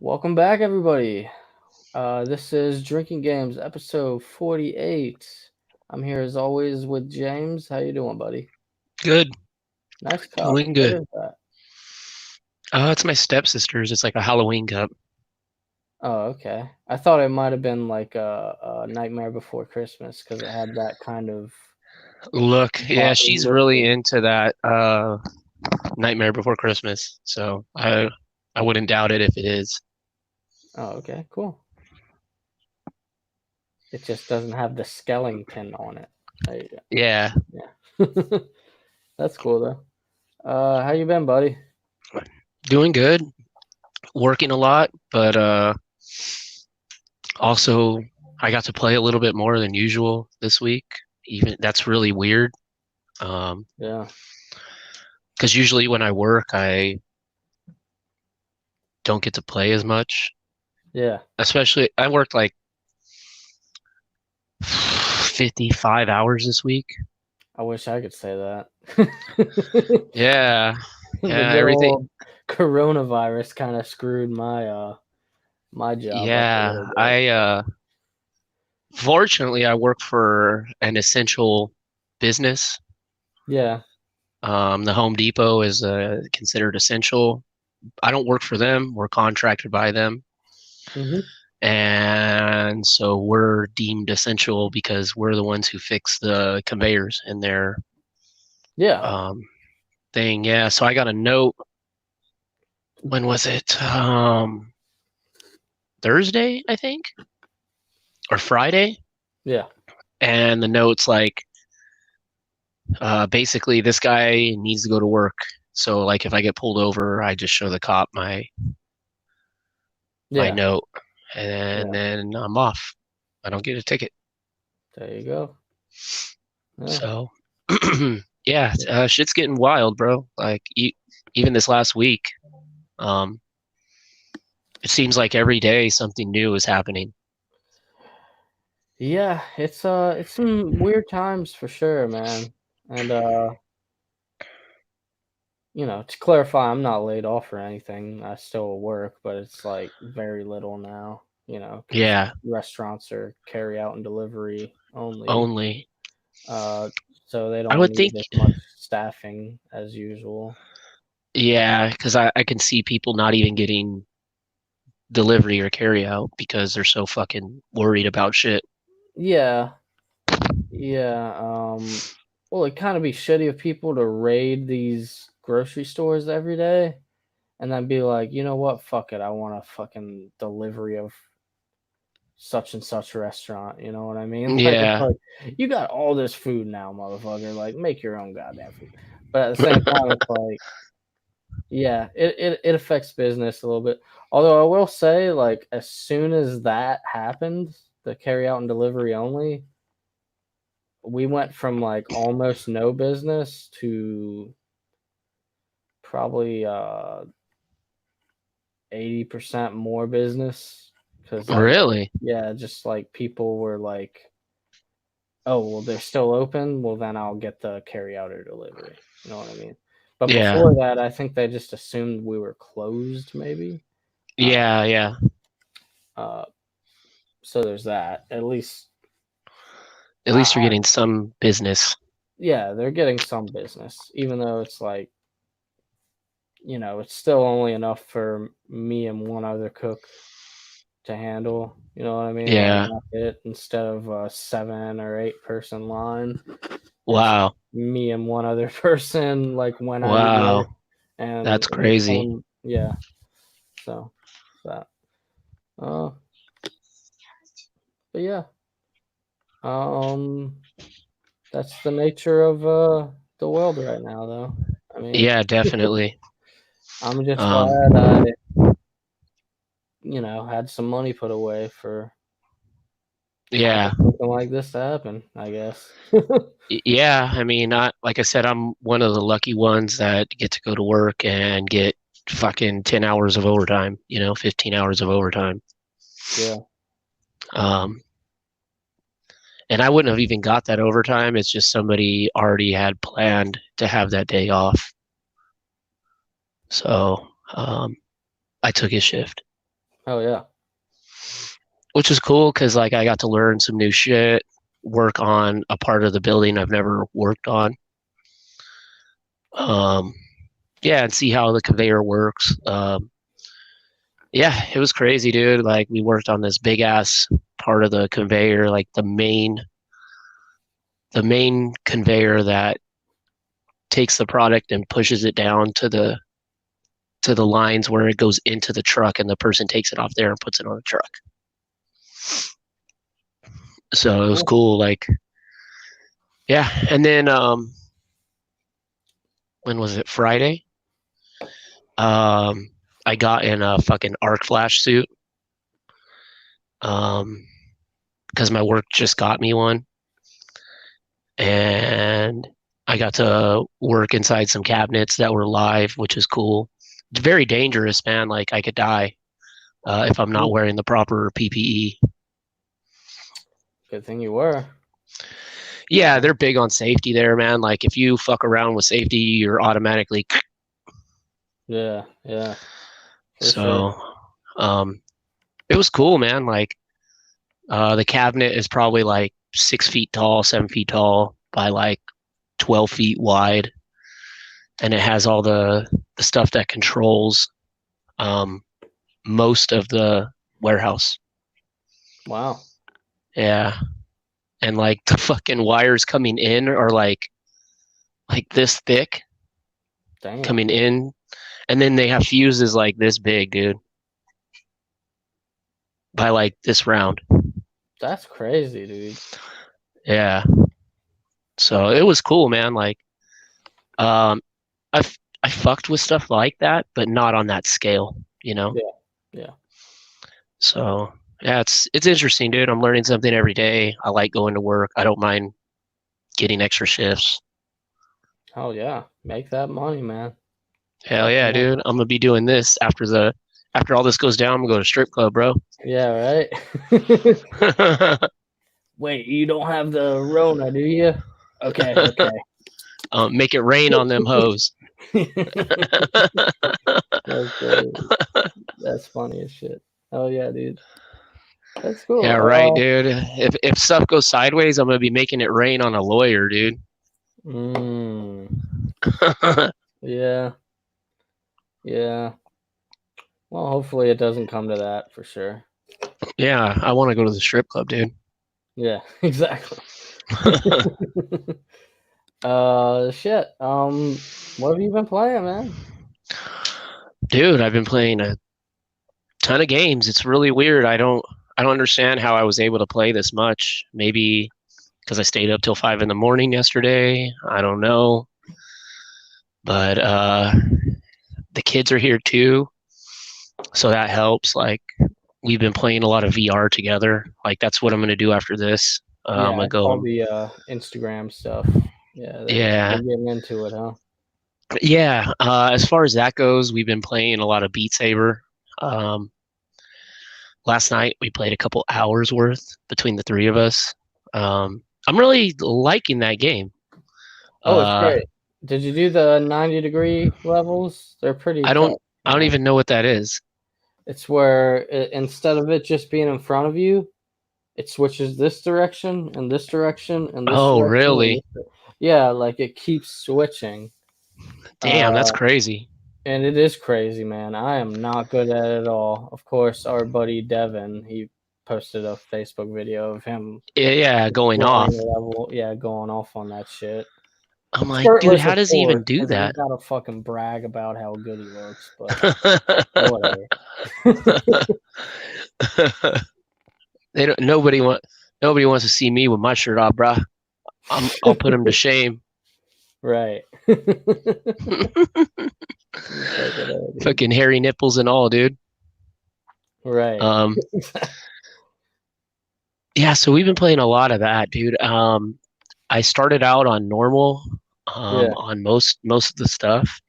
Welcome back, everybody. This is Drinking Games, episode 48. I'm here as always with James. How you doing, buddy? Good, Nice cup. doing What good. is that? It's my stepsister's. It's like a Halloween cup. Oh, okay. I thought it might have been like a Nightmare Before Christmas because it had that kind of Look, yeah, she's look. really into that Nightmare Before Christmas. So I wouldn't doubt it if it is. Oh, okay, cool. It just doesn't have the Skellington on it. There you go. Yeah, Yeah. That's cool though. How you been, buddy? doing good. Working a lot, but also I got to play a little bit more than usual this week. Even that's really weird. Um, Yeah. because usually when I work, I don't get to play as much. Yeah. Especially I worked like 55 hours this week. I wish I could say that. Yeah, The yeah, good everything. old coronavirus kind of screwed my job up a little Yeah, bit. I fortunately I work for an essential business. Yeah. The Home Depot is considered essential. I don't work for them. We're contracted by them. Hmm. And so we're deemed essential because we're the ones who fix the conveyors in their Yeah. um, thing. Yeah, so I got a note. When was it? Thursday, I think, or Friday. Yeah. And the note's like, basically, this guy needs to go to work. So, like, if I get pulled over, I just show the cop my Yeah. note, and Yeah. then I'm off. I don't get a ticket. There you go. Yeah. So, yeah, shit's getting wild, bro. Like, even this last week, um, it seems like every day something new is happening. Yeah. It's some weird times for sure, man. And to clarify, I'm not laid off or anything. I still work, but it's like very little now. Because Yeah, restaurants are carry out and delivery only. only. Uh, so they I don't would need think, as much staffing as usual. yeah, because I can see people not even getting delivery or carry out because they're so fucking worried about shit. Yeah, yeah. Well, it kind of be shitty of people to raid these grocery stores every day and then be like, you know what? Fuck it. I want a fucking delivery of such and such restaurant. You know what I mean? Like, it's Yeah. like, you got all this food now, motherfucker. Like, make your own goddamn food. But at the same time, it's like, yeah, it affects business a little bit. Although I will say, like, as soon as that happened, the carry out and delivery only, we went from like almost no business to probably 80% more business. Because like, Really? yeah, just like people were like, oh, well, they're still open. Well, then I'll get the carry out or delivery. You know what I mean? But Yeah. before that, I think they just assumed we were closed, maybe. Uh, Yeah, yeah. uh, so there's that. At least, At least you're getting some business. yeah, they're getting some business, even though it's like, it's still only enough for me and one other cook to handle. You know what I mean? Like, Yeah. that's it. Instead of a 7 or 8 person line, it's Wow. me and one other person. Like when I work, Wow. and That's crazy. yeah. So that. Uh, but yeah. Um, that's the nature of the world right now, though. I mean, Yeah, definitely. I'm just Um, glad I had some money put away for kind of yeah. something like this to happen, I guess. Yeah, I mean, not like I said, I'm one of the lucky ones that get to go to work and get fucking 10 hours of overtime, 15 hours of overtime. Yeah. Um, and I wouldn't have even got that overtime. It's just somebody already had planned to have that day off. So, I took his shift. Oh yeah. which is cool because like I got to learn some new shit, work on a part of the building I've never worked on. Um, yeah, and see how the conveyor works. Yeah, it was crazy, dude. Like we worked on this big ass part of the conveyor, like the main conveyor that takes the product and pushes it down to the lines where it goes into the truck and the person takes it off there and puts it on the truck. So it was cool. Like, yeah. And then when was it? Friday? I got in a fucking arc flash suit. Because my work just got me one. And I got to work inside some cabinets that were live, which is cool. It's very dangerous, man. Like I could die if I'm not wearing the proper PPE. Good thing you were. Yeah, they're big on safety there, man. Like if you fuck around with safety, you're automatically. Yeah, yeah. So, it was cool, man. Like, the cabinet is probably like 6 feet tall, 7 feet tall by like 12 feet wide, and it has all the stuff that controls most of the warehouse. Wow. Yeah, and like the fucking wires coming in are like this thick. Damn. Coming in, and then they have fuses like this big, dude. By like this round. That's crazy, dude. Yeah. So it was cool, man. Like, I fucked with stuff like that, but not on that scale, you know. Yeah. So yeah, it's interesting, dude. I'm learning something every day. I like going to work. I don't mind getting extra shifts. Oh yeah. Make that money, man. Hell yeah, dude. I'm gonna be doing this after all this goes down. I'm gonna go to strip club, bro. Yeah, right. Wait, you don't have the Rona, do you? Okay. Make it rain on them hoes. That's funny as shit. Oh yeah, dude. That's cool. Yeah, right, dude. If stuff goes sideways, I'm gonna be making it rain on a lawyer, dude. Yeah. Well, hopefully it doesn't come to that for sure. Yeah, I want to go to the strip club, dude. Yeah, exactly. Shit. What have you been playing, man? Dude, I've been playing a ton of games. It's really weird. I don't understand how I was able to play this much. Maybe because I stayed up till 5 in the morning yesterday. I don't know. But the kids are here too, so that helps. Like we've been playing a lot of VR together. Like that's what I'm gonna do after this. I'm gonna go. All the Instagram stuff. Yeah. They're getting into it, huh? Yeah. As far as that goes, we've been playing a lot of Beat Saber. Last night we played a couple hours worth between the three of us. I'm really liking that game. Oh, it's great. Did you do the 90-degree levels? They're pretty tough. I don't even know what that is. It's where instead of it just being in front of you, it switches this direction and this direction and this Oh, direction. really? Yeah, like it keeps switching. Damn, that's crazy. And it is crazy, man. I am not good at it at all. Of course, our buddy Devin, he posted a Facebook video of him. Yeah, going off. Level. Yeah, going off on that shit. I'm like, dude, how does he even do that? He's gotta fucking brag about how good he looks, but whatever. Nobody wants to see me with my shirt off, bro. I'll put him to shame. Right. Fucking hairy nipples and all, dude. Right. Yeah, so we've been playing a lot of that, dude. I started out on normal, on most of the stuff,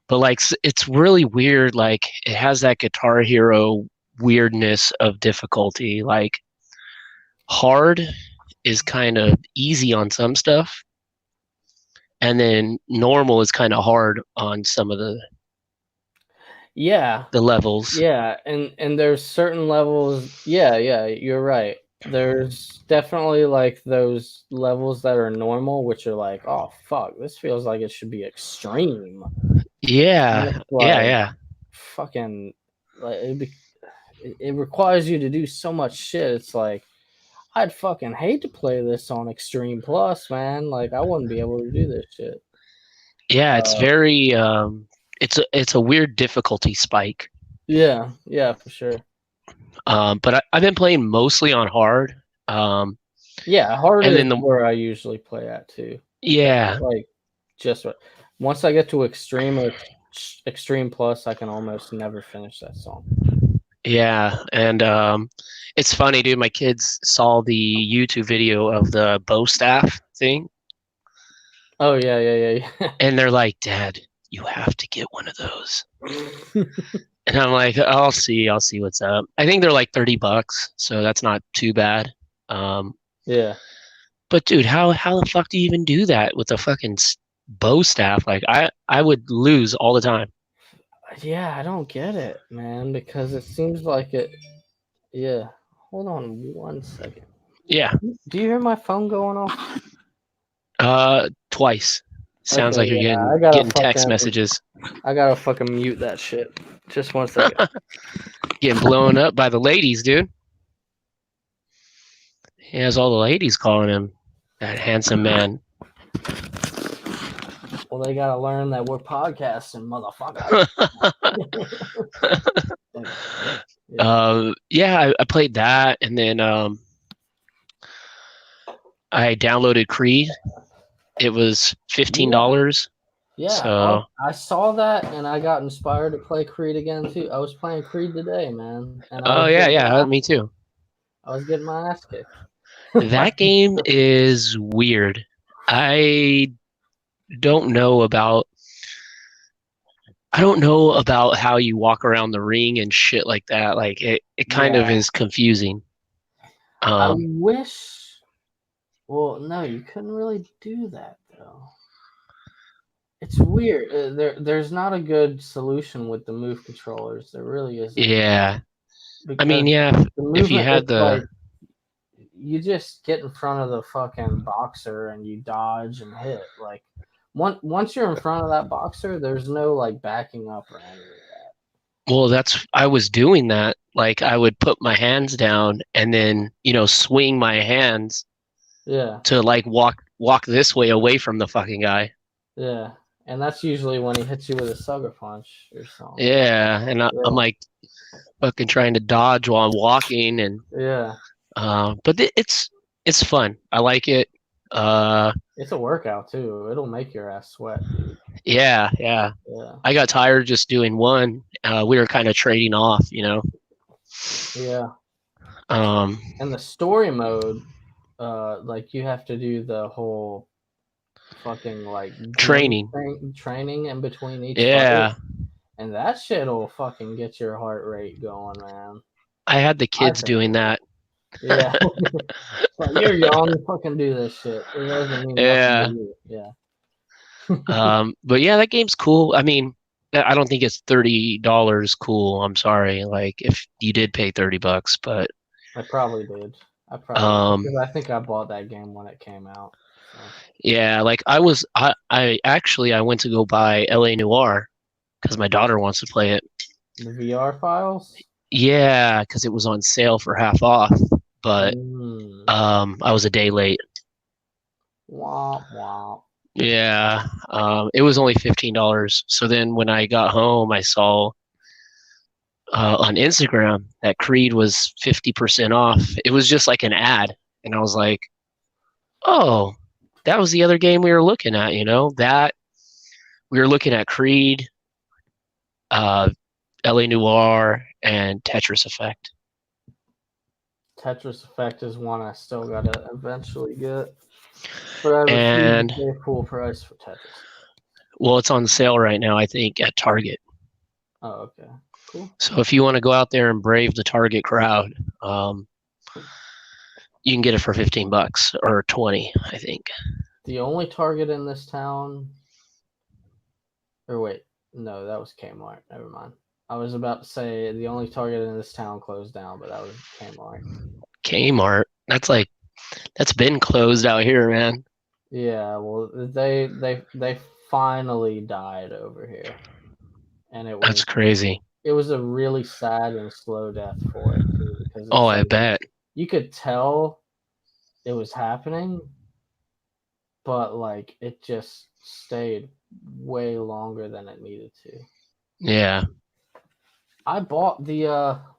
but like it's really weird. Like it has that Guitar Hero weirdness of difficulty. Like hard is kind of easy on some stuff, and then normal is kind of hard on some of the. Yeah, the levels. yeah, and there's certain levels. Yeah, yeah, you're right. There's definitely like those levels that are normal, which are like, oh fuck, this feels like it should be extreme. And Yeah, it's yeah, like yeah. fucking like it requires you to do so much shit. It's like I'd fucking hate to play this on Extreme Plus, man. Like I wouldn't be able to do this shit. Yeah, it's Uh, very it's a weird difficulty spike. yeah, yeah, for sure. But I've been playing mostly on hard. Um, Yeah, hard and is then the where I usually play at too. That's yeah, like just what once I get to extreme or extreme plus, I can almost never finish that song. yeah, and it's funny, dude. My kids saw the YouTube video of the bow staff thing, Oh yeah, yeah, yeah, and they're like, "Dad, you have to get one of those." yeah. And I'm like, I'll see what's up. I think they're like $30, so that's not too bad. Um, Yeah. but dude, how the fuck do you even do that with a fucking bow staff? Like I would lose all the time. Yeah, I don't get it, man, because it seems like it. Yeah. Hold on 1 second. Yeah, Do you hear my phone going off? twice. Sounds Okay, like you're yeah, getting text messages, I gotta fucking mute that shit. Just 1 second. getting blown up by the ladies, dude. He has all the ladies calling him that handsome man. Well, they gotta learn that we're podcasting, motherfucker. Yeah, I played that, and then I downloaded Creed. It was $15. Yeah, So I saw that and I got inspired to play Creed again too. I was playing Creed today, man, and oh yeah, me too. I was getting my ass kicked. That game is weird. I don't know about how you walk around the ring and shit like that. Like it kind of Yeah. is confusing. I wish. Well, no, you couldn't really do that though. It's weird. There's not a good solution with the move controllers. There really isn't. Yeah. I mean, Because yeah, the if you movement, had it's like the you just get in front of the fucking boxer and you dodge and hit. Like once you're in front of that boxer, there's no like backing up or any of that. well, I was doing that. Like I would put my hands down and then, swing my hands Yeah, to like walk this way away from the fucking guy. yeah. And that's usually when he hits you with a sucker punch or something. Yeah, and I'm like fucking trying to dodge while I'm walking, and Yeah. but it's fun. I like it. It's a workout too. It'll make your ass sweat, dude. Yeah. Yeah. I got tired just doing one. We were kind of trading off, Yeah. Um, And the story mode, like you have to do the whole fucking like training. training in between each Yeah. fight. And that shit'll fucking get your heart rate going, man. I had the kids doing that. Yeah. Like, you're young, fucking do this shit. It doesn't mean nothing to you. Yeah. But yeah, that game's cool. I mean, I don't think it's $30 cool. I'm sorry. Like if you did pay $30, but I probably did. Because I think I bought that game when it came out. So. Yeah, like I went to go buy LA Noire because my daughter wants to play it. The VR files? Yeah, because it was on sale for half off, but I was a day late. Womp womp. Yeah, it was only $15. So then when I got home, I saw on Instagram that Creed was 50% off. It was just like an ad, and I was like, oh, that was the other game we were looking at. That we were looking at Creed, LA Noire, and Tetris Effect. Tetris Effect is one I still gotta eventually get. But I refuse to pay full price for Tetris. Well, it's on sale right now, I think, at Target. Oh, okay. Cool. So if you want to go out there and brave the Target crowd, you can get it for $15 or $20, I think. The only Target in this town. Or wait, no, that was Kmart. Never mind. I was about to say the only Target in this town closed down, but that was Kmart. Kmart. That's been closed out here, man. Yeah, well, they finally died over here, and That's crazy. it was a really sad and slow death for it too, because Oh, it's I like bet. you could tell it was happening, but like it just stayed way longer than it needed to. Yeah. I bought the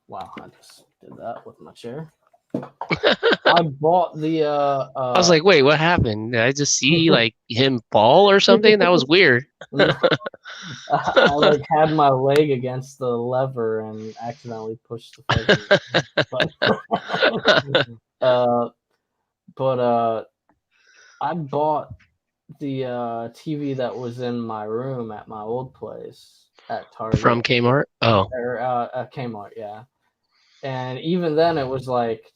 wow, I just did that with my chair. I bought the I was like, wait, what happened? Did I just see like him fall or something? That was weird. I like had my leg against the lever and accidentally pushed the fucking but I bought the TV that was in my room at my old place at Target From Kmart? Oh, or at Kmart, yeah. And even then, it was like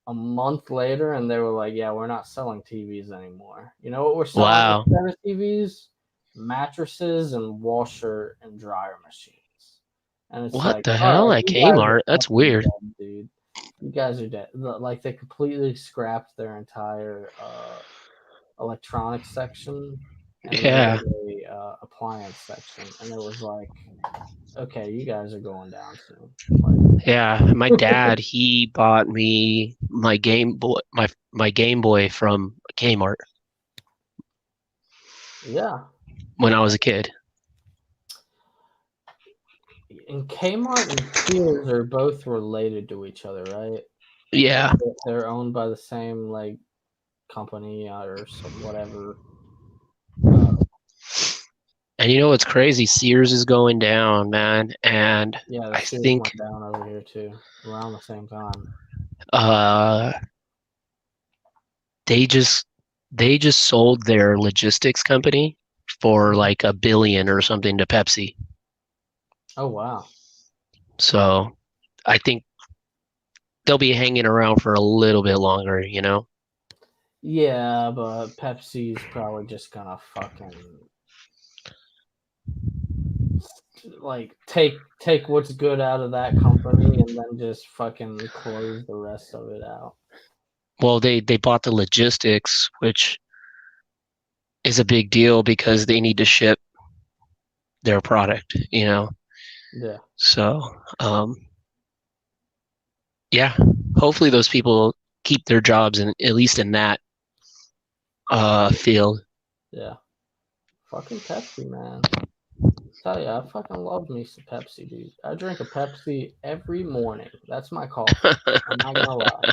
a month later, and they were like, "Yeah, we're not selling TVs anymore." You know what we're selling wow. instead of TVs? Mattresses and washer and dryer machines. And it's What like, the all hell right, at you guys are Kmart? That's fucking weird. dead, dude. You guys are dead. Like they completely scrapped their entire electronics section and made Yeah. it a appliance section, and it was like, okay, you guys are going down soon. Yeah. My dad, he bought me my Game Boy from Kmart Yeah, when I was a kid. and Kmart and Sears are both related to each other, right? Yeah. They're owned by the same like company or some whatever. And you know what's crazy? Sears is going down, man. And Yeah, the I Sears think went down over here too around the same time. uh they just they just sold their logistics company for like $1 billion or something to Pepsi. Oh wow. So I think they'll be hanging around for a little bit longer, you know? Yeah, but Pepsi's probably just gonna fucking like take what's good out of that company and then just fucking close the rest of it out. Well, they bought the logistics, which is a big deal because they need to ship their product, you know? Yeah. So, um, yeah, hopefully those people keep their jobs in at least in that field. Yeah. Fucking Pepsi, man. Tell you, I fucking love me some Pepsi, dude. I drink a Pepsi every morning. That's my coffee. I'm not gonna lie.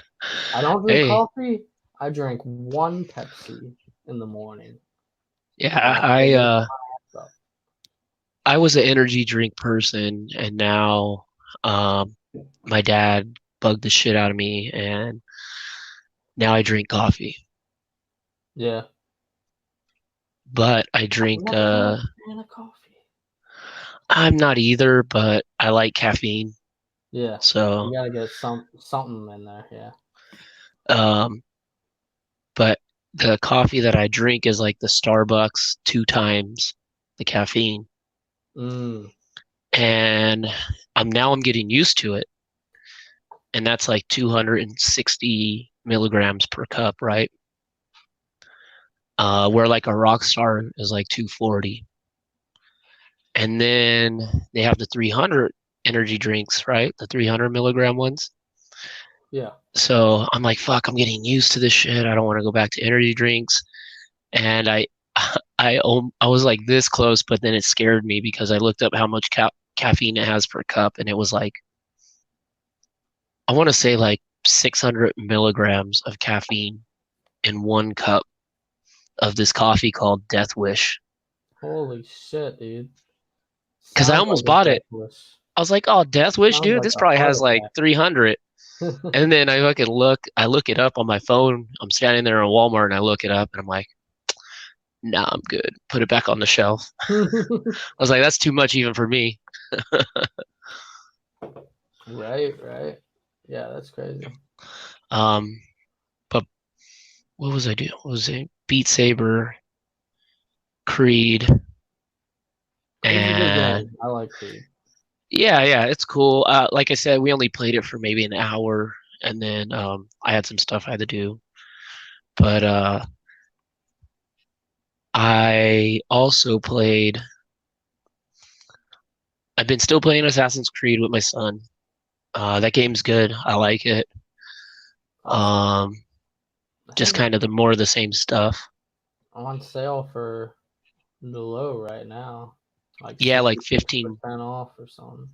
I don't drink Hey, coffee. I drink one Pepsi in the morning, yeah, and it wakes my ass up. I was an energy drink person, and now um, my dad bugged the shit out of me, and now I drink coffee. Yeah. But I I've drink. never been a fan of coffee. I'm not either, but I like caffeine. Yeah. So, You gotta get something in there. Yeah. um, but the coffee that I drink is like the Starbucks 2 times the caffeine, Mm. and I'm getting used to it, and that's like 260 milligrams per cup, right? Where like a Rockstar is like 240. And then they have the 300 energy drinks, right? The 300 milligram ones. Yeah. So I'm like, fuck, I'm getting used to this shit. I don't want to go back to energy drinks. And I was like this close, but then it scared me because I looked up how much caffeine it has per cup, and it was like, I want to say like 600 milligrams of caffeine in 1 cup of this coffee called Death Wish. Holy shit, dude. Because I Sounds like almost a bought death it. wish. I was like, oh, Death Wish, Sounds dude, like this a probably heart has like 300. attack. And then I look it up on my phone. I'm standing there in Walmart and I look it up and I'm like, nah, I'm good. Put it back on the shelf. I was like, that's too much even for me. Right, right. Yeah, that's crazy. Um, but what was I doing? What was it? Beat Saber, Creed, Creed's a good and game. I like Creed. Yeah, it's cool. Like I said, we only played it for maybe an hour, and then I had some stuff I had to do. But I also played. I've been still playing Assassin's Creed with my son. That game's good. I like it. I've, Um, I just think kind of the more of the same stuff. I'm on sale for the low right now, like Yeah, like 60% 15. off or something.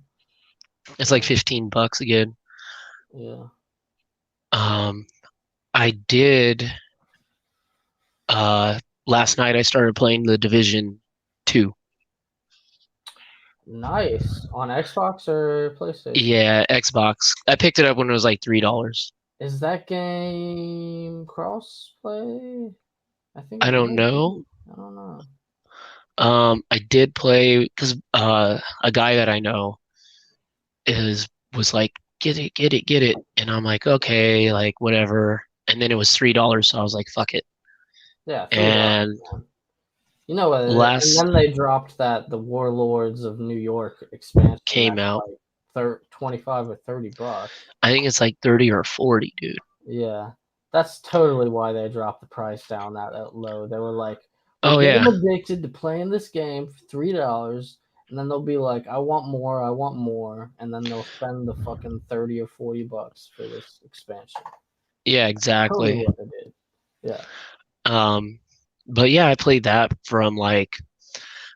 It's like So $15 again. yeah, Um, I did. Uh, Last night I started playing the Division 2. nice on Xbox or PlayStation. Yeah, Xbox. I picked it up when it was like $3. Is that game crossplay? I think I it don't might know. be. I don't know. I did play because a guy that I know is was like, get it, get it, get it, and I'm like, okay, like whatever. And then it was $3, so I was like, fuck it. Yeah, $3, And man. You know what? And last then they dropped that the Warlords of New York expansion. came That's out, like 25 or $30. I think it's like 30 or 40, dude. Yeah, that's totally why they dropped the price down that low. They were like, "We'll Oh get them yeah, addicted to playing this game for $3, and then they'll be like, I want more,' and then they'll spend the fucking 30 or $40 for this expansion." yeah, Totally exactly. what they did. Yeah. Um, but yeah, I played that from like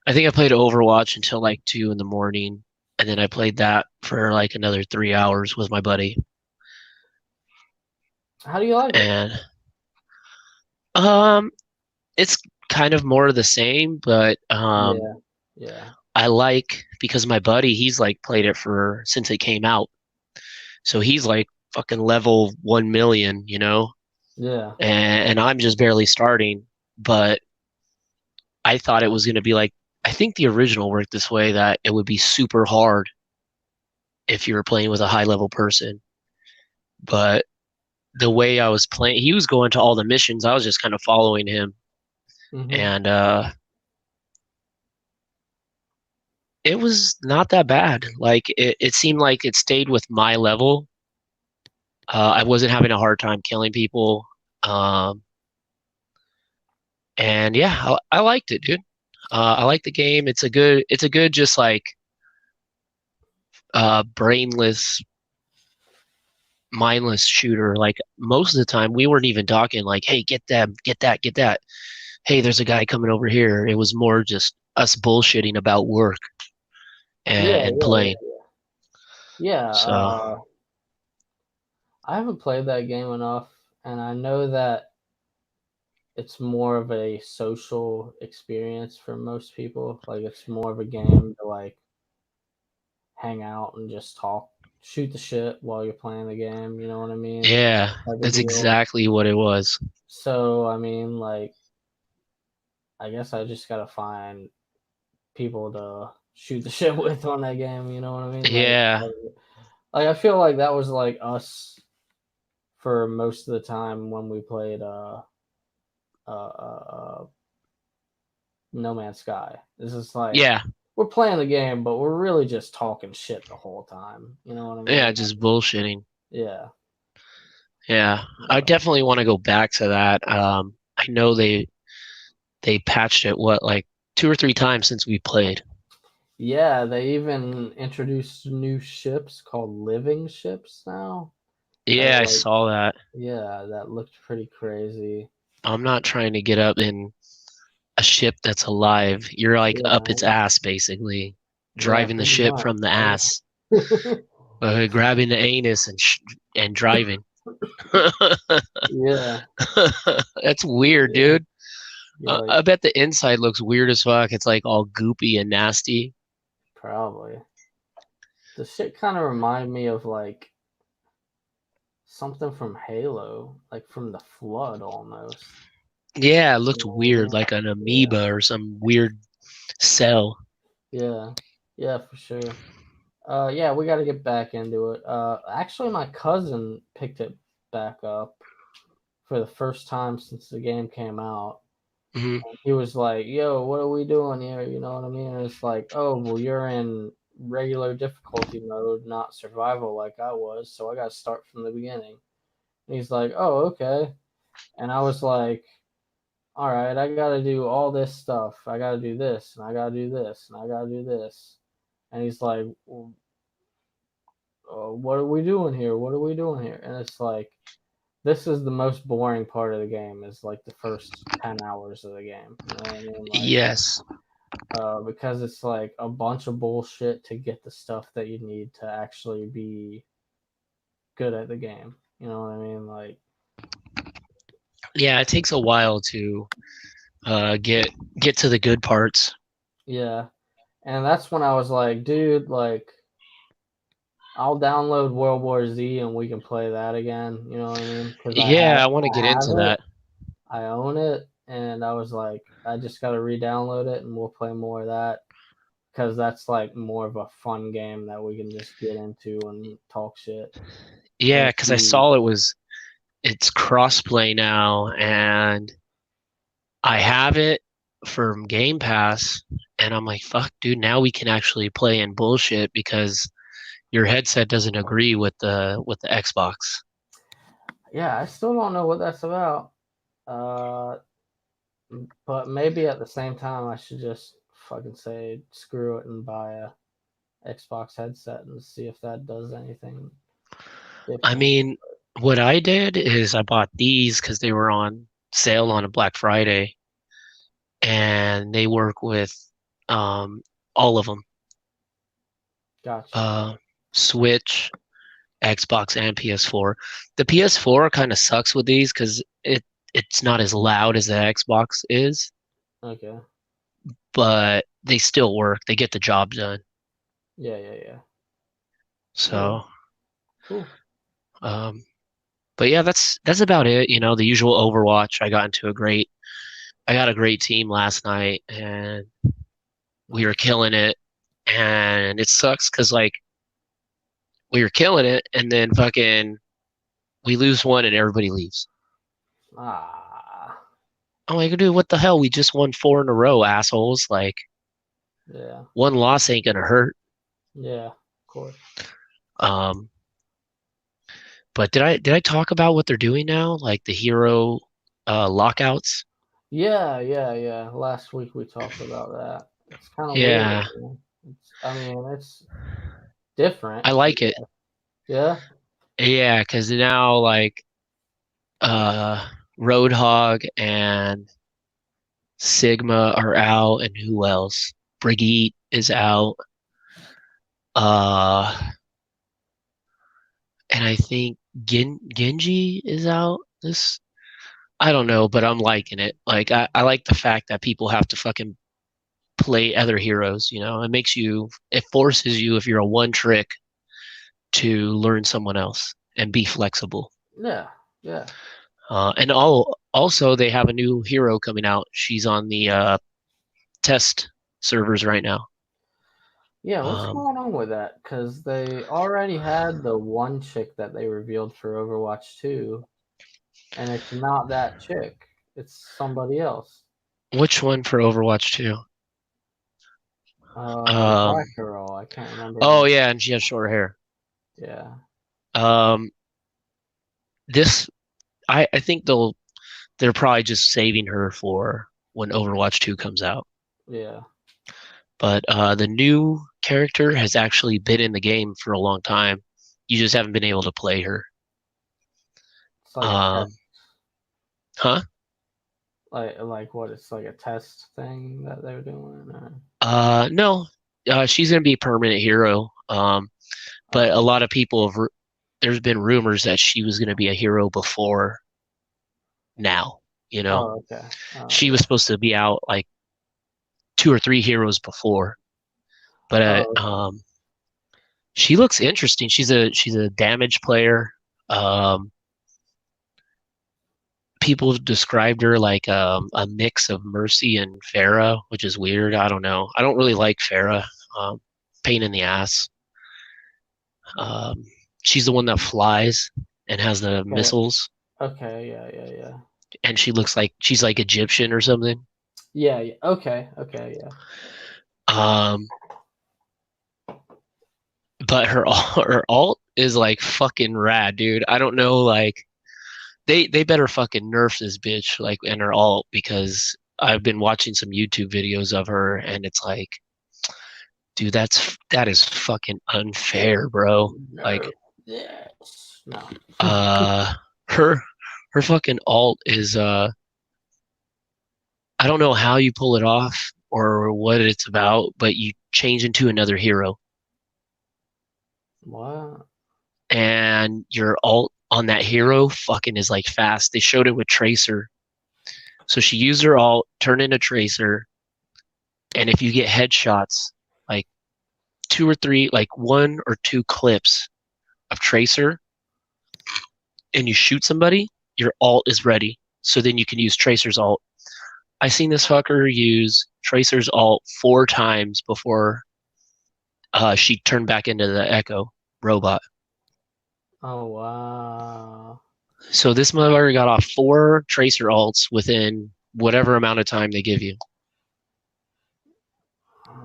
I think I played Overwatch until like 2 in the morning, and then I played that for like another 3 hours with my buddy. How do you like it? And um, it's kind of more of the same, but Yeah. Yeah. I like because my buddy he's like played it for since it came out, so he's like fucking level 1 million, Yeah. and I'm just barely starting. But I thought it was gonna be like I think the original worked this way that it would be super hard if you were playing with a high level person, but the way I was playing, he was going to all the missions. I was just kind of following him, Mhm. and it was not that bad. Like it seemed like it stayed with my level. I wasn't having a hard time killing people, um, and yeah, I liked it, dude. I like the game. It's a good, just like brainless, mindless shooter. Like most of the time, we weren't even talking like, "Hey, get them, get that, get that." Hey, there's a guy coming over here. It was more just us bullshitting about work Yeah, and yeah, playing. yeah. Yeah, So I haven't played that game enough, and I know that it's more of a social experience for most people. Like it's more of a game to like hang out and just talk, shoot the shit while you're playing the game. You know what I mean? yeah, Type of that's deal. exactly what it was. So I mean, like, I guess I just gotta find people to shoot the shit with on that game. You know what I mean? Yeah, Like I feel like that was like us for most of the time when we played uh, uh, uh No Man's Sky. This is like yeah, we're playing the game, but we're really just talking shit the whole time. You know what I yeah, mean? just bullshitting. Yeah. Yeah, I Uh, definitely want to go back to that. I know they patched it what like 2 or 3 times since we played. yeah, they even introduced new ships called living ships now. That Yeah, I are like, saw that. yeah, that looked pretty crazy. I'm not trying to get up in a ship that's alive. You're like up Yeah, its ass basically, yeah, driving the pretty ship much. from the Yeah. ass, grabbing the anus and driving. Yeah, That's weird, yeah. dude. You're like, I bet the inside looks weird as fuck. It's like all goopy and nasty. probably. The shit kind of remind me of like something from Halo, like from the Flood almost. Yeah, it You looked know what I weird, mean? like an Yeah, amoeba or some weird cell. yeah, yeah, for sure. Yeah, we got to get back into it. Actually, my cousin picked it back up for the first time since the game came out. Hmm. He was like, "Yo, what are we doing here?" You know what I mean? And it's like, "Oh, well, you're in regular difficulty mode, not survival like I was. So I got to start from the beginning. And he's like, "Oh, okay." And I was like, "All right, I got to do all this stuff. I got to do this, and I got to do this, and I got to do this." And he's like, well, "What are we doing here? What are we doing here?" And it's like, this is the most boring part of the game. Is like the first 10 hours of the game. You know what I mean? Like, Yes. because it's like a bunch of bullshit to get the stuff that you need to actually be good at the game. You know what I mean? Like, Yeah, it takes a while to get to the good parts. yeah. And that's when I was like, dude, like, I'll download World War Z and we can play that again. You know what I mean? Because Yeah, I want to I get have into it, that. I own it, and I was like, I just got to re-download it and we'll play more of that. Because that's like more of a fun game that we can just get into and talk shit. And Yeah, if because I you, saw it's crossplay now, and I have it from Game Pass, and I'm like, fuck, dude, now we can actually play in bullshit because your headset doesn't agree with the Xbox. yeah, I still don't know what that's about. Uh, but maybe at the same time, I should just fucking say screw it and buy a Xbox headset and see if that does anything I different. mean, what I did is I bought these because they were on sale on a Black Friday, and they work with um, all of them, Gotcha. uh, Switch, Xbox, and PS4. The PS4 kind of sucks with these because it's not as loud as the Xbox is, Okay. but they still work. They get the job done. Yeah, yeah, yeah. All right. So, Cool. um, but yeah, that's about it. You know, the usual Overwatch. I got a great team last night, and we were Nice. killing it. And it sucks because like we were killing it, and then fucking we lose one, and everybody leaves. Ah. I'm like, dude, what the hell? We just won four in a row, assholes. Like, Yeah. one loss ain't gonna hurt. Yeah. Of course. Um, but did I talk about what they're doing now? Like the hero lockouts? Yeah, yeah, yeah. Last week we talked about that. It's kind of weird. Yeah, Man. I mean, it's different. I I like it. guess. Yeah. Yeah, because now like uh Roadhog and Sigma are out, and who else? Brigitte is out. Uh, and I think Genji is out. This I don't know, but I'm liking it. Like I like the fact that people have to fucking play other heroes. You know, it forces you if you're a one trick to learn someone else and be flexible. Yeah. Yeah. And also they have a new hero coming out. She's on the test servers right now. Yeah, what's Um, going on with that? Because they already had the one chick that they revealed for Overwatch 2, and it's not that chick. It's somebody else. which one for Overwatch 2? The Um, black girl. I can't remember her oh name. yeah, and she has short hair. Yeah. Um, this I think they're probably just saving her for when Overwatch 2 comes out. Yeah. But the new character has actually been in the game for a long time. You just haven't been able to play her. It's like a test. Um, huh? Like what? It's like a test thing that they're doing. Or... No. She's gonna be a permanent hero. But a Okay. lot of people there's been rumors that she was gonna be a hero before now. You know, Oh, okay. Oh, she was yeah. supposed to be out like two or three heroes before, but Oh, okay. she looks interesting. She's a damage player. Um, People described her like a mix of Mercy and Farah, which is weird. I don't know. I don't really like Farah. Um, Pain in the ass. Um, she's the one that flies and has the Okay. missiles, Okay. Yeah. Yeah. Yeah. and she looks like she's like Egyptian or something. Yeah. Yeah. Okay. Okay. Yeah. Um, but her alt is like fucking rad, dude. I don't know, like they better fucking nerf this bitch like in her alt because I've been watching some YouTube videos of her and it's like, dude, that is fucking unfair, bro. Like, No. Yes. No. uh, her her fucking alt is I don't know how you pull it off or what it's about, but you change into another hero What? and your alt on that hero fucking is like fast. They showed it with Tracer. So she used her alt, turned into Tracer, and if you get headshots, like two or three, like one or two clips of Tracer, and you shoot somebody, your alt is ready. So then you can use Tracer's alt. I seen this fucker use Tracer's alt 4 times before she turned back into the Echo robot. Oh wow. So this motherfucker got off 4 Tracer alts within whatever amount of time they give you.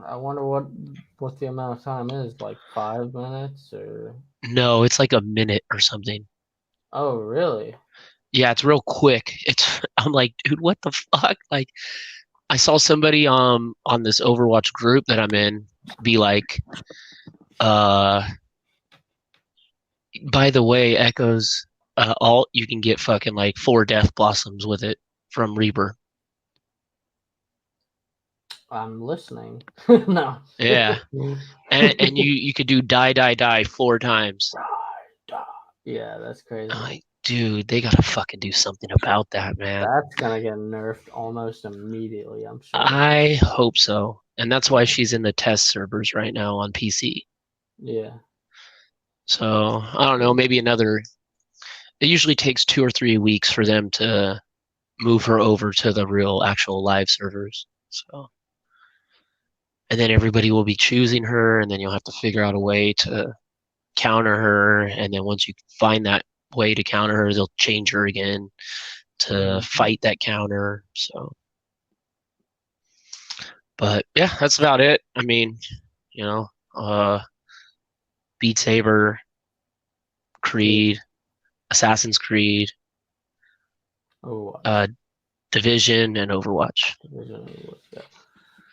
I wonder what the amount of time is, like 5 minutes or No, it's like a minute or something. oh really? Yeah, it's real quick. It's I'm like, dude, what the fuck? Like I saw somebody on this Overwatch group that I'm in be like, uh by the way, Echoes alt you can get fucking like 4 Death Blossoms with it from Reaper. I'm listening. No. Yeah. And you could do die 4 times. Yeah, that's crazy. I'm like, dude, they gotta fucking do something about that, man. That's gonna get nerfed almost immediately, I'm sure. I hope so. And that's why she's in the test servers right now on PC. Yeah. So I don't know, maybe another. It usually takes 2 or 3 weeks for them to move her over to the real actual live servers. So, and then everybody will be choosing her, and then you'll have to figure out a way to counter her. And then once you find that way to counter her, they'll change her again to fight that counter. So, but yeah, that's about it. I mean, you know, Beat Saber, Creed, Assassin's Creed, Overwatch. Division, and Overwatch.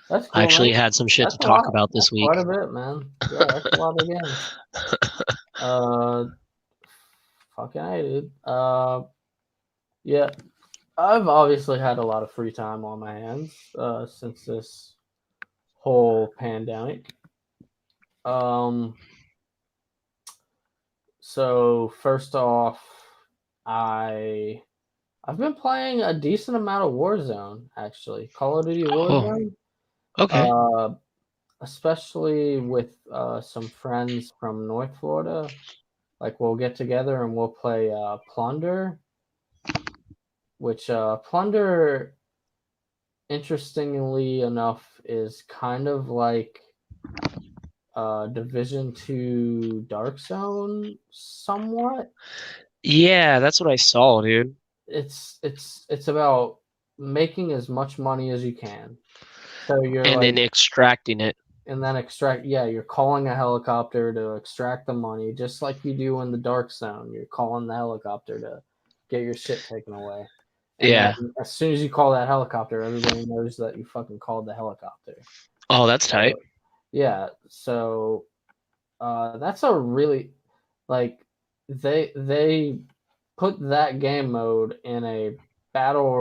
That's cool, I actually man. had some shit That's to talk about this week. Quite a bit, man. Yeah, that's a lot of games. Fucking I, dude. Yeah, I've obviously had a lot of free time on my hands since this whole pandemic. So first off, I've been playing a decent amount of Warzone, actually. Call of Duty Warzone. Okay. Especially with some friends from North Florida. Like we'll get together and we'll play Plunder, which Plunder, interestingly enough, is kind of like Division 2 Dark Zone somewhat. Yeah, that's what I saw, dude. It's about making as much money as you can. So you're and like, then extracting it. and then extract. Yeah, you're calling a helicopter to extract the money, just like you do in the Dark Zone. You're calling the helicopter to get your shit taken away. And Yeah. then as soon as you call that helicopter, everybody knows that you fucking called the helicopter. Oh, that's tight. Yeah, so that's a really like they put that game mode in a battle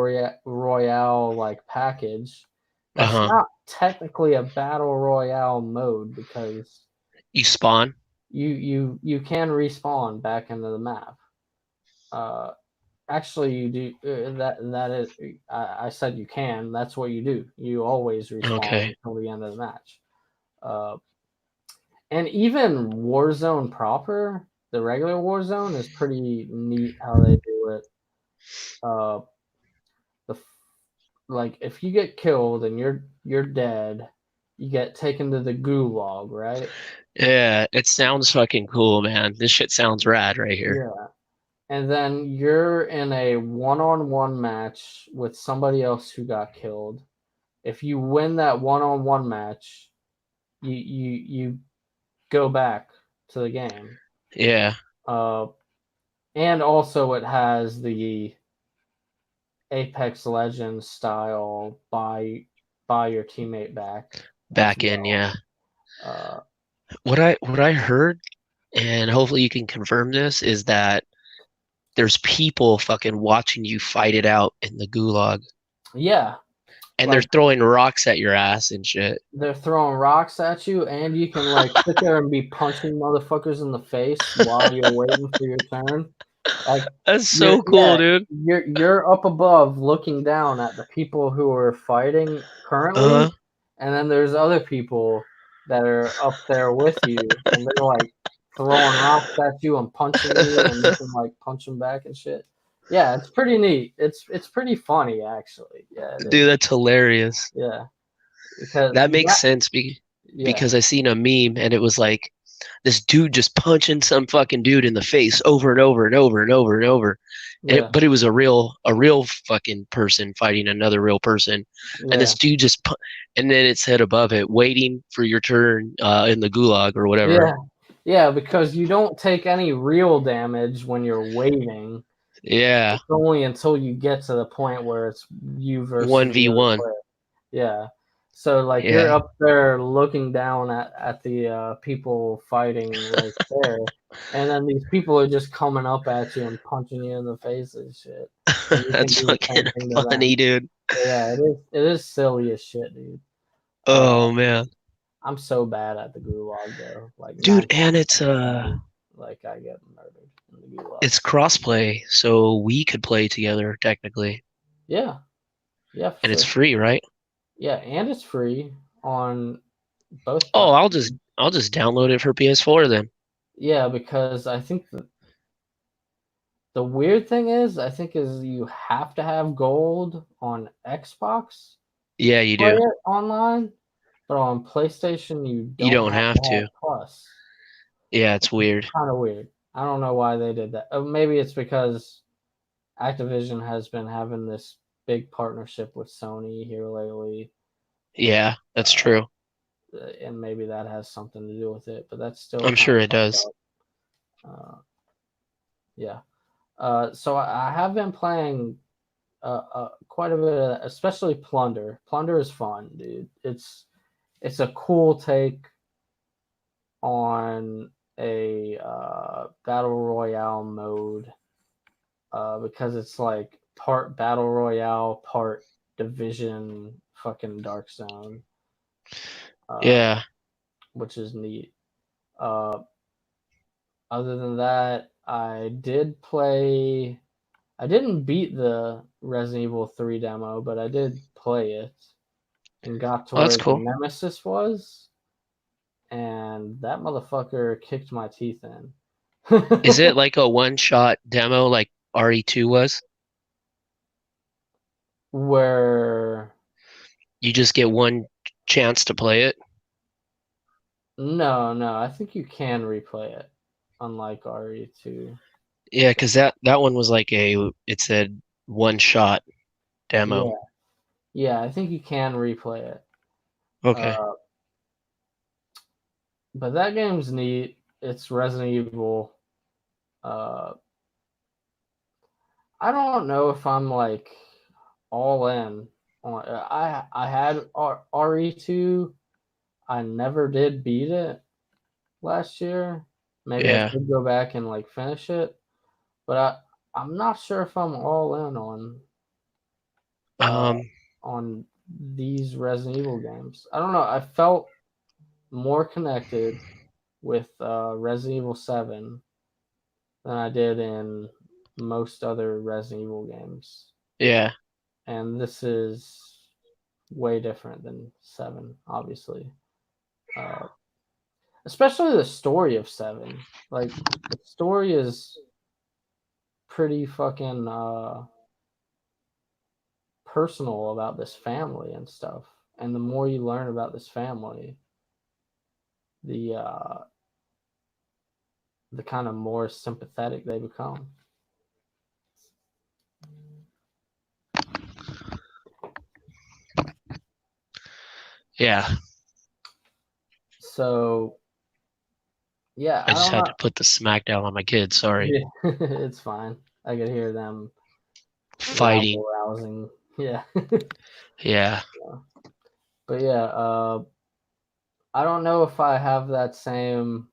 royale like package. That's not technically a battle royale mode because you spawn. You can respawn back into the map. Actually, you do that is. I said you can. That's what you do. You always respawn until the end of the match. And even Warzone proper, the regular Warzone is pretty neat how they do it. Like if you get killed and you're dead, you get taken to the gulag, right? Yeah, it sounds fucking cool, man. This shit sounds rad right here. Yeah. And then you're in a one-on-one match with somebody else who got killed. If you win that one-on-one match, you go back to the game. Yeah. And also it has the Apex Legends style buy your teammate back as Back in, well. yeah. Uh, What I heard, and hopefully you can confirm this, is that there's people fucking watching you fight it out in the gulag. yeah, And they're like throwing rocks at your ass and shit. they're throwing rocks at you, and you can like sit there and be punching motherfuckers in the face while you're waiting for your turn. Like That's so yeah, cool, dude. you're up above looking down at the people who are fighting currently, Uh-huh. and then there's other people that are up there with you, and they're like throwing rocks at you and punching you, and you can like punch them back and shit. Yeah, it's pretty neat. It's pretty funny actually. Yeah, it is. Dude, that's hilarious. Yeah, because That makes sense yeah, because I seen a meme and it was like this dude just punching some fucking dude in the face over and over and over and over and over. yeah, But it was a real fucking person fighting another real person. And yeah, this dude and then it said above it, waiting for your turn in the gulag or whatever. yeah, yeah. Because you don't take any real damage when you're waiting. Yeah. It's only until you get to the point where it's you versus the other 1v1. player. Yeah. So like you're Yeah. up there looking down at the people fighting right there, and then these people are just coming up at you and punching you in the face and shit. And you can That's do the same fucking thing to them. funny, dude. So yeah, it is silly as shit, dude. Uh, Oh man. I'm so bad at the gulag though. Like Dude, 9 and times it's out of 10, like I get murdered in the gulag. it's crossplay, so we could play together technically. Yeah, yeah, for And it's sure. free, right? Yeah, and it's free on both Oh, platforms. I'll just download it for PS4 then. Yeah, because I think the weird thing is, I think is you have to have gold on Xbox Yeah, to you play do. it online, but on PlayStation you You don't don't have have to have to. Plus. Yeah, it's weird. Kind of weird. I don't know why they did that. Maybe it's because Activision has been having this big partnership with Sony here lately, Yeah, that's uh, true. and maybe that has something to do with it. But that's still I'm kind sure of it fucked does. up. Yeah. So I have been playing quite a bit, especially Plunder. Plunder is fun, dude. It's a cool take on a battle royale mode because it's like part battle royale, part division, fucking Dark Zone, Yeah. which is neat. Uh, Other than that, I did play. I didn't beat the Resident Evil 3 demo, but I did play it and got to Oh, that's where the cool. Nemesis was, and that motherfucker kicked my teeth in. Is it like a one-shot demo like RE2 was? Where You just get one chance to play it? no, I think you can replay it, unlike RE2. Yeah, because that one was like it said one-shot demo. Yeah, yeah, I think you can replay it. Okay. Uh, but that game's neat. It's Resident Evil. Uh, I don't know if I'm like all in on. I had RE2. I never did beat it last year. Maybe I Yeah. should go back and like finish it, but I'm not sure if I'm all in uh Um, on these Resident Evil games. I don't know. I felt more connected with Resident Evil 7 than I did in most other Resident Evil games. yeah. And this is way different than 7, obviously. Uh, Especially the story of 7. Like, the story is pretty fucking personal about this family and stuff. And the more you learn about this family, the the kind of more sympathetic they become. Yeah. So Yeah, I I just don't had know. to put the smack down on my kids. Sorry. Yeah, it's fine. I could hear them Fighting. rabble rousing. Yeah. Yeah. But yeah, I don't know if I have that same.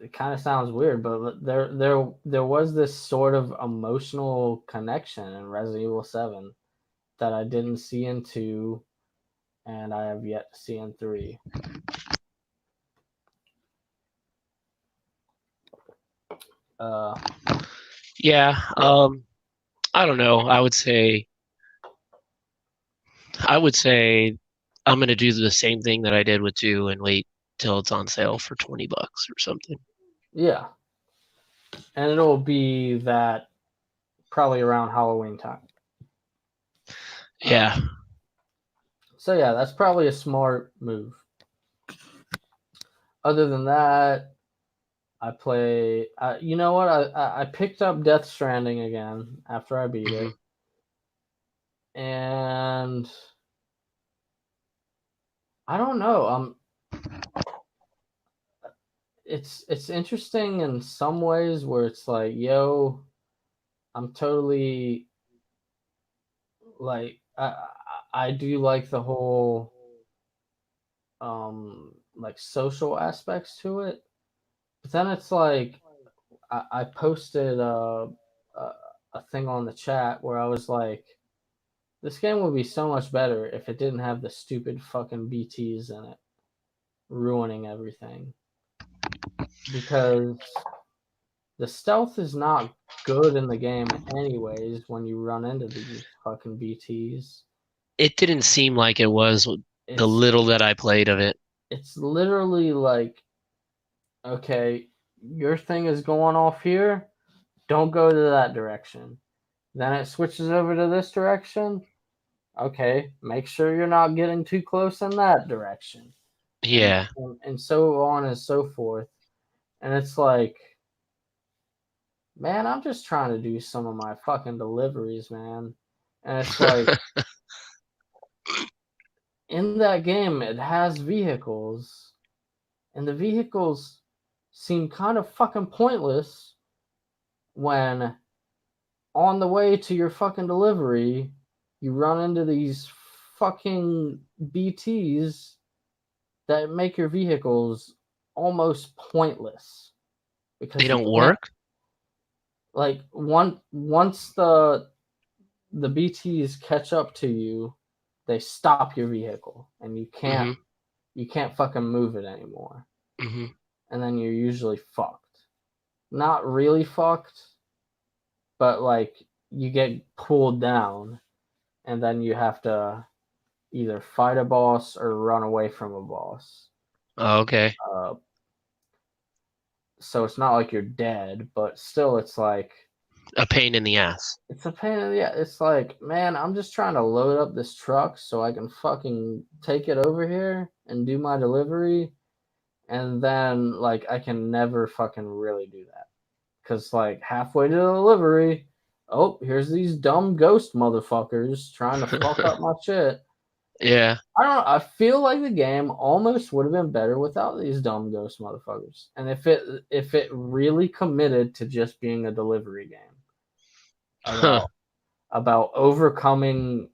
It kind of sounds weird, but there was this sort of emotional connection in Resident Evil 7 that I didn't see in 2, and I have yet to see in 3. Uh, Yeah. I don't know. I would say I'm gonna do the same thing that I did with 2 and wait till it's on sale for $20 or something. yeah, and it'll be that probably around Halloween time. Yeah. So yeah, that's probably a smart move. Other than that, I play. You know what? I picked up Death Stranding again after I beat Hmm. it, and I don't know. It's interesting in some ways where it's like, yo, I'm totally like I do like the whole like social aspects to it, but then it's like I posted a thing on the chat where I was like, this game would be so much better if it didn't have the stupid fucking BTs in it ruining everything. Because the stealth is not good in the game anyways when you run into these fucking BTs. It didn't seem like it was the It's little that I played of it. it's literally like, okay, your thing is going off here, don't go to that direction. Then it switches over to this direction. Okay, make sure you're not getting too close in that direction. And, Yeah. and so on and so forth. And it's like, man, I'm just trying to do some of my fucking deliveries, man. And it's like, in that game, it has vehicles, and the vehicles seem kind of fucking pointless when on the way to your fucking delivery, you run into these fucking BTs that make your vehicles almost pointless They because you don't can't, work? like, once the BTs catch up to you, they stop your vehicle and Hmm. you can't fucking move it anymore. Hmm. And then you're usually fucked. Not really fucked, but like you get pulled down and then you have to either fight a boss or run away from a boss. Oh, okay. Uh, so it's not like you're dead, but still it's like A pain in the ass. it's a pain in the ass. It's like, man, I'm just trying to load up this truck so I can fucking take it over here and do my delivery, and then like I can never fucking really do that because like halfway to the delivery, oh, here's these dumb ghost motherfuckers trying to fuck up my shit. Yeah. I don't know. I feel like the game almost would have been better without these dumb ghost motherfuckers, and if it really committed to just being a delivery game Huh. about overcoming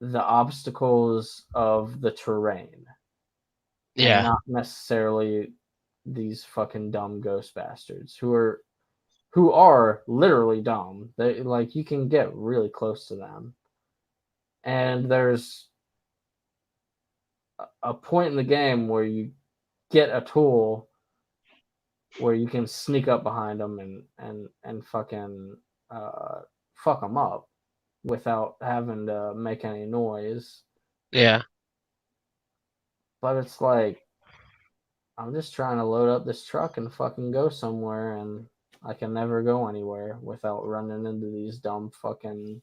the obstacles of the terrain and Yeah. not necessarily these fucking dumb ghost bastards who are literally dumb. They like you can get really close to them. And there's a point in the game where you get a tool where you can sneak up behind them and fucking uh, fuck them up without having to make any noise. Yeah. But it's like I'm just trying to load up this truck and fucking go somewhere, and I can never go anywhere without running into these dumb fucking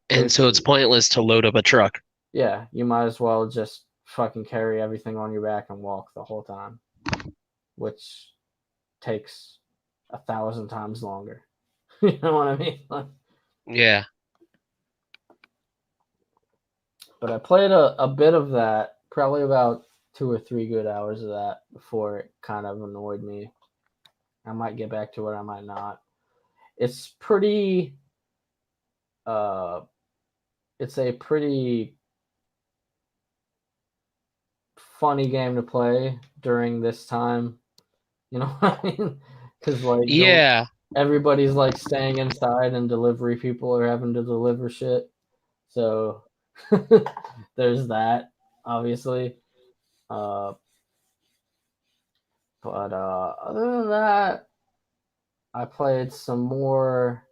And so it's ghosties. pointless to load up a truck. Yeah, you might as well just fucking carry everything on your back and walk the whole time, which takes 1,000 times longer. You know what I mean? Yeah. But I played a bit of that, probably about 2 or 3 good hours of that before it kind of annoyed me. I might get back to it, I might not. It's pretty it's a pretty funny game to play during this time. You know what I mean? Because like Yeah. everybody's like staying inside and delivery people are having to deliver shit. So there's that, obviously. Uh, but other than that, I played some more.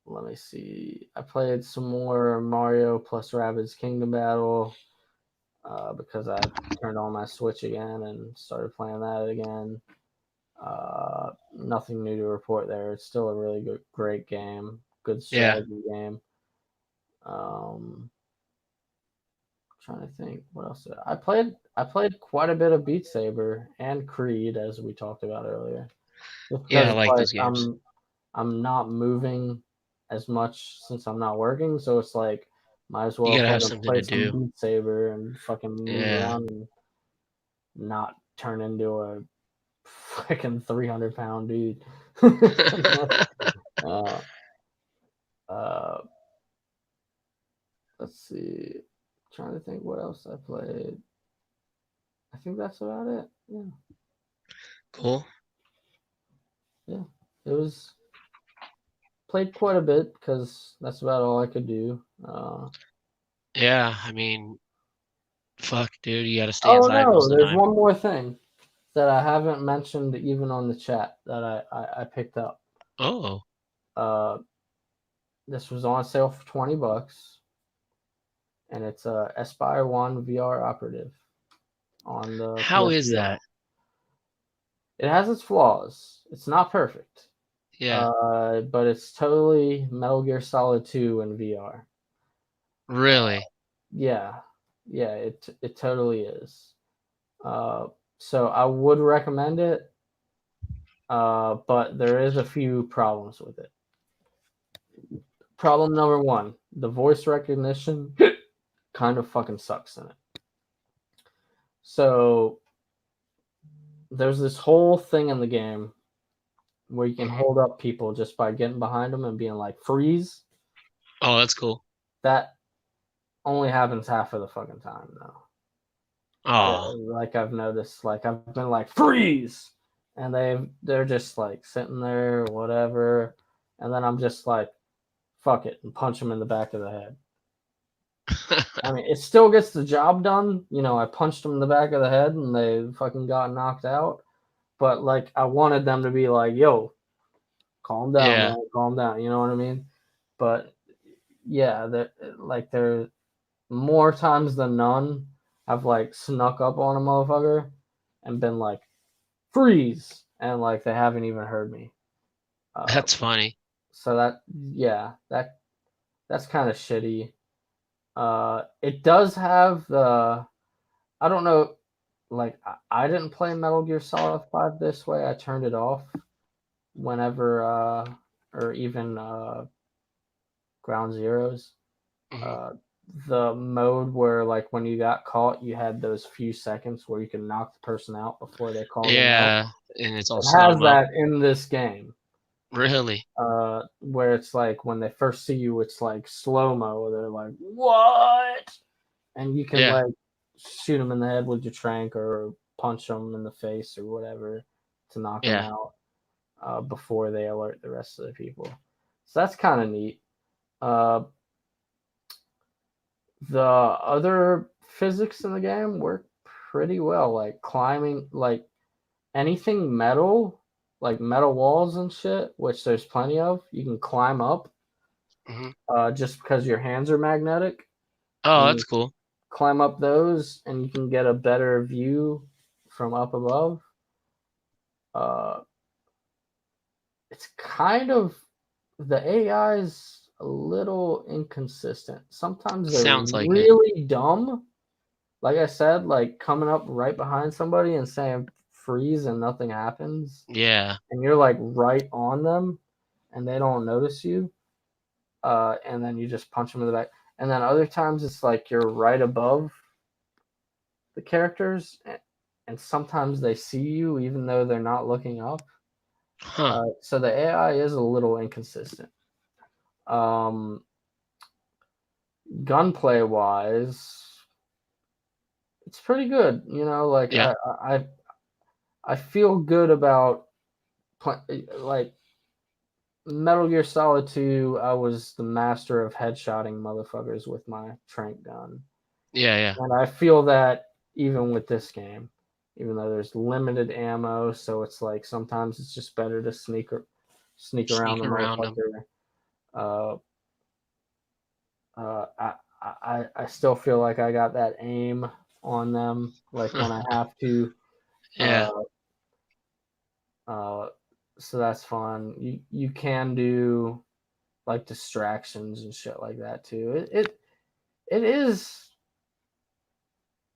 Let me see. I played some more Mario plus Rabbids Kingdom Battle because I turned on my Switch again and started playing that again. Nothing new to report there. It's still a really great game. Good Yeah. strategy game. Trying to think what else I played. I played quite a bit of Beat Saber and Creed, as we talked about earlier. Just Yeah, I because like like those games. I'm not moving as much since I'm not working, so it's like might as You well gotta have fucking something play to some do. Beat Saber and fucking move Yeah. around and not turn into a freaking 300-pound dude. uh, uh, let's see. Trying to think what else I played. I think that's about it. Yeah. Cool. Yeah. It was played quite a bit because that's about all I could do. Yeah, I mean, fuck, dude, you gotta stay Oh inside no, most of the there's time. one more thing that I haven't mentioned even on the chat that I picked up. Oh, Uh, this was on sale for $20, and it's a Aspire One VR Operative on the how is PSVR. that? It has its flaws. It's not perfect, Yeah, but it's totally Metal Gear Solid 2 in VR. really. Yeah, yeah, it totally is. Uh, so I would recommend it, but there is a few problems with it. Problem number one: the voice recognition kind of fucking sucks in it. So there's this whole thing in the game where you can Hmm. hold up people just by getting behind them and being like freeze. Oh, that's cool. That only happens half of the fucking time though. Oh, Like I've noticed, like I've been like freeze, and they're just like sitting there or whatever, and then I'm just like fuck it and punch them in the back of the head. I mean, it still gets the job done. You know, I punched them in the back of the head and they fucking got knocked out. But like, I wanted them to be like, "Yo, calm down, yeah. man, calm down." You know what I mean? But yeah, like there more times than none, I've like snuck up on a motherfucker and been like, "Freeze!" and like they haven't even heard me. Uh, That's funny. so that yeah, that's kind of shitty. It does have the I don't know, like I didn't play Metal Gear Solid 5 this way. I turned it off whenever or even Ground Zeroes. Hmm. Uh the mode where like when you got caught you had those few seconds where you can knock the person out before they call them out. Yeah, and it's all It has slow mo. that in this game. Really? Where it's like when they first see you it's like slow-mo. They're like, "What?" And you can Yeah. like shoot them in the head with your trank or punch them in the face or whatever to knock them Yeah. out before they alert the rest of the people. So that's kind of neat. Uh, the other physics in the game work pretty well, like climbing, like anything metal, like metal walls and shit, which there's plenty of. You can climb up Hmm. just because your hands are magnetic, Oh, and that's cool. climb up those, and you can get a better view from up above. Uh, it's kind of the AI is a little inconsistent. Sometimes they're Sounds like it. really dumb. Like I said, like coming up right behind somebody and saying freeze and nothing happens, Yeah. and you're like right on them, and they don't notice you. And then you just punch them in the back. And then other times it's like you're right above the characters, and sometimes they see you even though they're not looking up. Huh. So the AI is a little inconsistent. Um, Gunplay wise, it's pretty good. You know, like Yeah. I feel good about like Metal Gear Solid 2. I was the master of headshotting motherfuckers with my trank gun, Yeah. Yeah. and I feel that even with this game, even though there's limited ammo, so it's like sometimes it's just better to sneak around the Sneak around them. motherfucker. Uh, I still feel like I got that aim on them, like when I have to. Yeah. Uh, uh, so that's fun. You can do like distractions and shit like that too. It is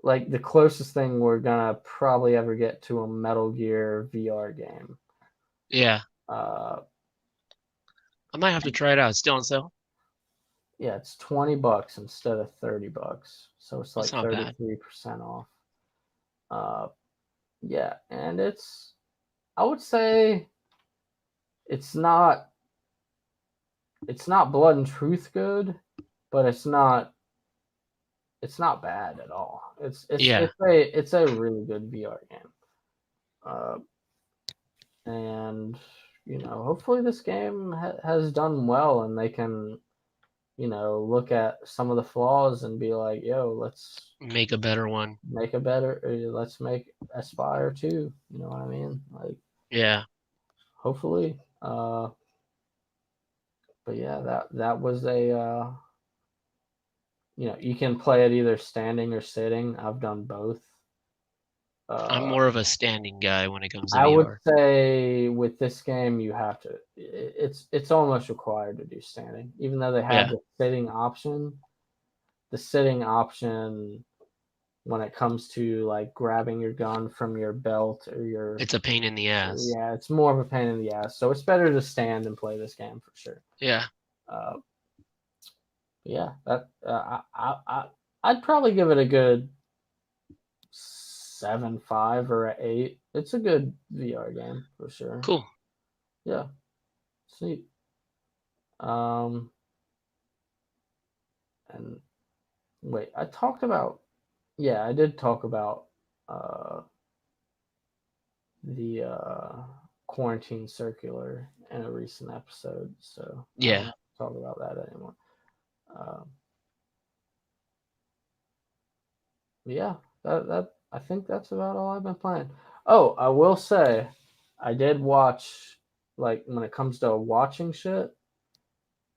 like the closest thing we're gonna probably ever get to a Metal Gear VR game. Yeah. Uh, I might have to try it out. It's still on sale. yeah, it's $20 instead of $30, so it's That's like not bad. 33% off. Uh, yeah, and I would say it's not it's not blood and truth good, but it's not bad at all. Yeah. It's a really good VR game. Uh, and hopefully this game has done well, and they can look at some of the flaws and be like, yo, let's Make a better one. make a better let's make Aspire 2. You know what I mean? Like, Yeah. hopefully. But yeah, that was a you can play it either standing or sitting. I've done both. I'm uh more of a standing guy when it comes to I would VR. say with this game you have to. It's almost required to do standing, even though they have Yeah. the sitting option. The sitting option, when it comes to like grabbing your gun from your belt or your, It's a pain in the ass. yeah, it's more of a pain in the ass. So it's better to stand and play this game for sure. Yeah. Uh, yeah, that I'd probably give it a good 7.5 or a 8. It's a good VR game for sure. Cool. Yeah, sweet. Um, and wait, I talked about, yeah, I did talk about uh the quarantine circular in a recent episode, so I don't Yeah. have to talk about that anymore. Um, yeah, that I think that's about all I've been playing. Oh, I will say, I did watch, like when it comes to watching shit,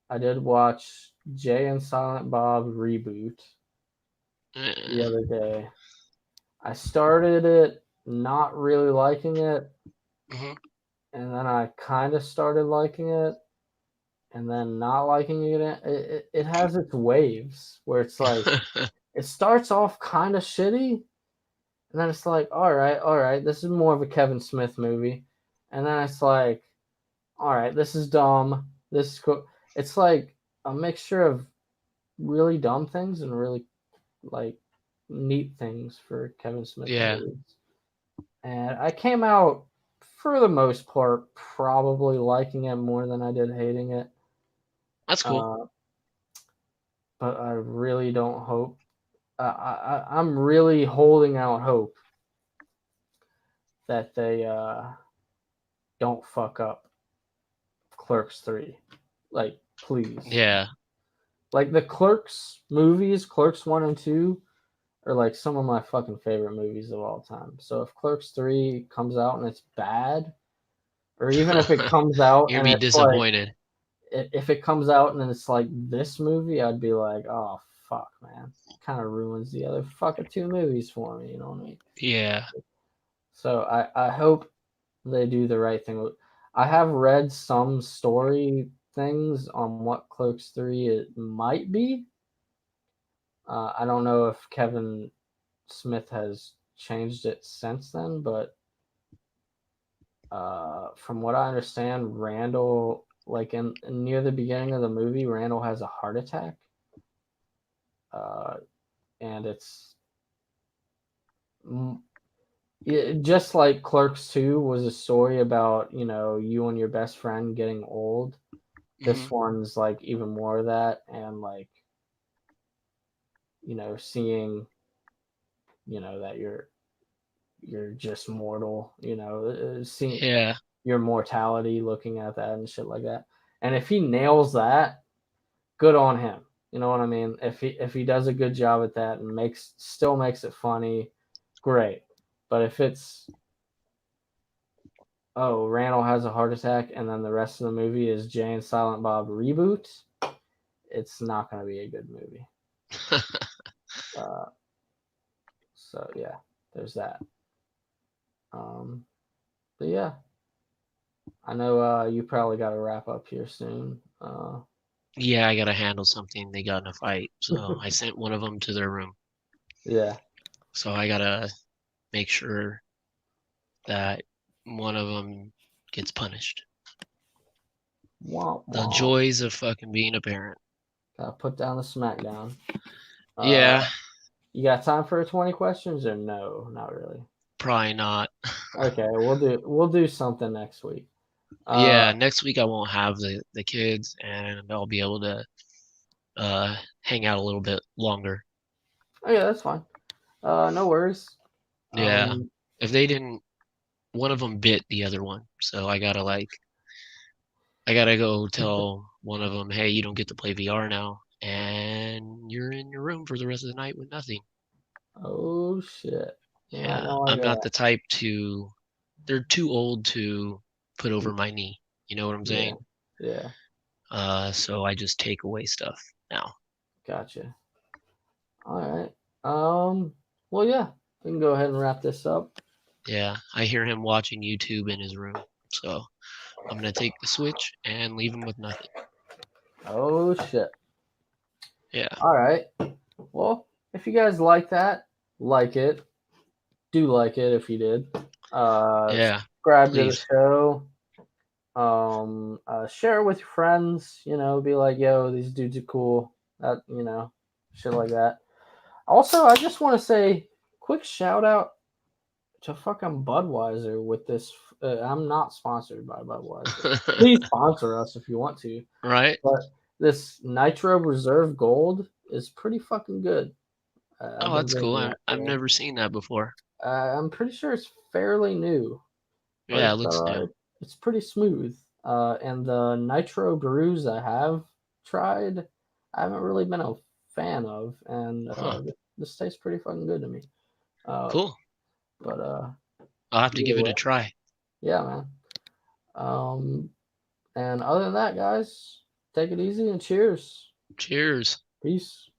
I did watch Jay and Silent Bob Reboot the Uh, other day. I started it not really liking it, mhm. and then I kind of started liking it, and then not liking it. It has its waves where it's like it starts off kind of shitty, and then it's like, all right, this is more of a Kevin Smith movie, and then it's like, all right, this is dumb. This is cool. It's like a mixture of really dumb things and really like neat things for Kevin Smith Yeah. movies. And I came out for the most part probably liking it more than I did hating it. That's cool. Uh, but I really don't hope. I'm really holding out hope that they don't fuck up Clerks 3. Like, please. Yeah. Like the Clerks movies, Clerks 1 and 2 are like some of my fucking favorite movies of all time. So if Clerks 3 comes out and it's bad, or even if it comes out You'd and be it's like, disappointed. if it comes out and it's like this movie, I'd be like, oh fuck, man, kind of ruins the other fucking two movies for me. You know what I mean? Yeah. So I hope they do the right thing. I have read some story things on what Clerks 3 it might be. I don't know if Kevin Smith has changed it since then, but from what I understand, Randall, like in near the beginning of the movie, Randall has a heart attack, uh, and it's Yeah, just like Clerks 2 was a story about, you and your best friend getting old. Hmm. This one's like even more of that, and like, seeing, that you're just mortal, seeing Yeah. your mortality, looking at that and shit like that. And if he nails that, good on him. You know what I mean? If he does a good job at that and makes it funny, great. But if it's, oh, Randall has a heart attack and then the rest of the movie is Jay and Silent Bob reboot, it's not going to be a good movie. Uh, so yeah, there's that. Um, but yeah, I know you probably got to wrap up here soon. Yeah, I gotta handle something. They got in a fight, so I sent one of them to their room. Yeah. So I gotta make sure that one of them gets punished. Womp The womp. joys of fucking being a parent. Gotta put down the smackdown. Uh, Yeah, you got time for 20 questions or no? Not really. probably not. Okay, we'll do something next week. Yeah, next week I won't have the kids and I'll be able to hang out a little bit longer. Oh yeah, that's fine. No worries. Yeah. Um, If they didn't, one of them bit the other one, so I gotta go tell one of them, hey, you don't get to play VR now, and you're in your room for the rest of the night with nothing. oh shit. Yeah, I Yeah, know like I'm not that. the type to. They're too old to put over my knee. You know what I'm Yeah, saying? yeah, So I just take away stuff now. gotcha. All right. Well, yeah, we can go ahead and wrap this up. Yeah, I hear him watching YouTube in his room, so I'm gonna take the Switch and leave him with nothing. Oh shit. Yeah, All right. Well, if you guys like that, like it. Do like it if you did. yeah, Subscribe to the please. show. Share it with your friends. Be like, yo, these dudes are cool. That shit like that. Also, I just want to say, quick shout out to fucking Budweiser with this. I'm not sponsored by Budweiser. Please sponsor us if you want to. Right? But this Nitro Reserve Gold is pretty fucking good. I've Oh, been that's cool. drinking that I've today. never seen that before. I'm pretty sure it's fairly new, Yeah, but it looks new. it's pretty smooth. And the Nitro brews I have tried, I haven't really been a fan of, and Huh. this tastes pretty fucking good to me. Uh, Cool. but I'll have to give either it way, a try. yeah, man. Um, and other than that, guys, take it easy and cheers. Cheers. Peace.